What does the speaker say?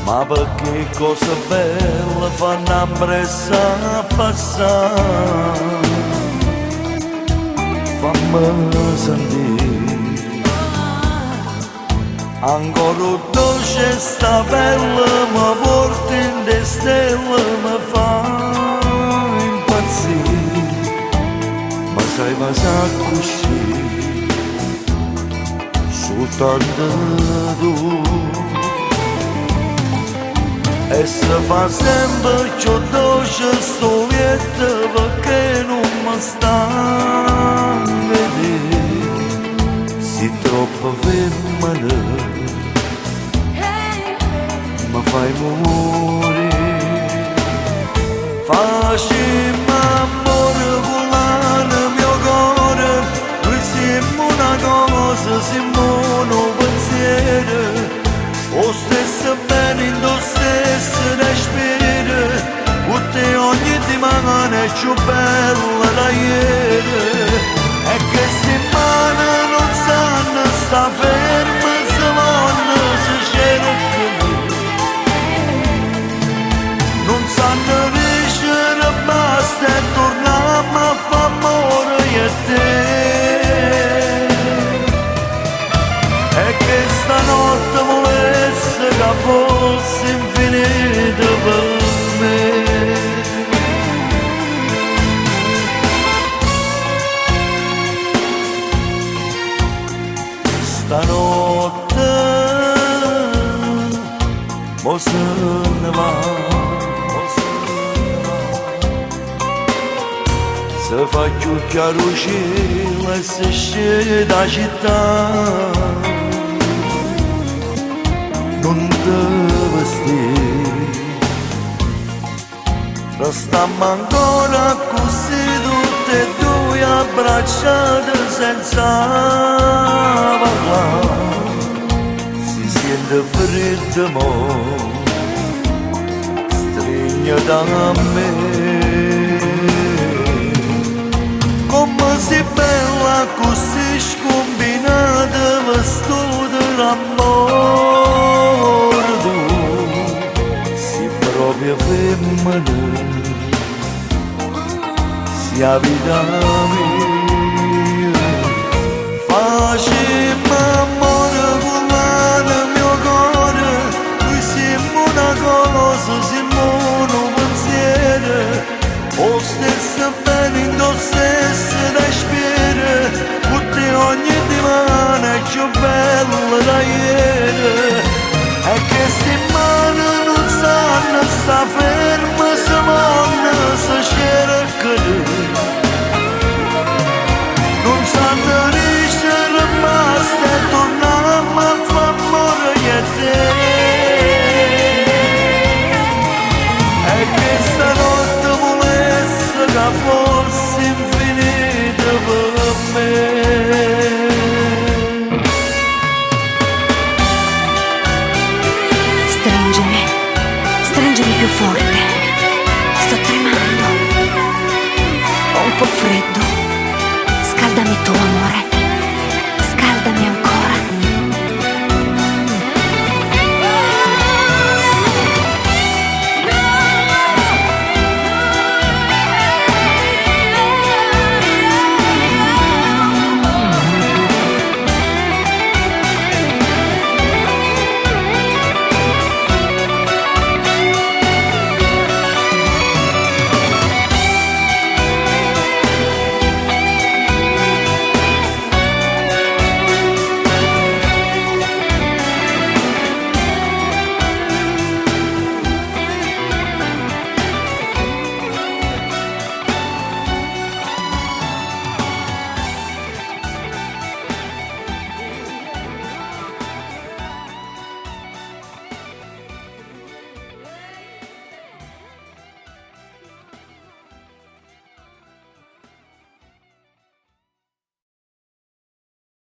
Ma che cosa bella fanno impressa passare, fammi sentire ancora dolce sta bella, mi porta in le stelle, mi fa impazzire, ma sai passare così soltanto tu. E se fa sempre ciò dolce sto lieto perché non mi sta a vedere, si troppo femmina mi fai morire. Facciamo amore volare mio cuore, noi siamo una cosa, siamo un pensiero, o stesso bene in lo stesso respiro, con te ogni settimana è più bella da ieri. E che settimana non sanno sta ferma, se vanno, se cercano, non sanno riuscire, basta e torniamo a fare amore io e te. E che stanotte volesse che fosse infinito per me. Stanotte mo se ne va, se fa più chiaro uscire e si scende da città. Non te vestire, restiamo ancora così tutte e due abbracciate senza parlare, si sente freddo mo, stringe da me, come si bella così scombinata vestuta d'amore. Proprio femmina, sia vita mia. Facciamo amore volare mio cuore, noi siamo una cosa, siamo un pensiero, o stesso bene in lo stesso respiro, con te ogni settimana è più bella da ieri. E che settimana non sanno sta ferma, se vanno, se cercano, non sanno riuscire, basta e torniamo a fare amore io e te. E che stanotte volesse che fosse infinita per me. Stringimi più forte.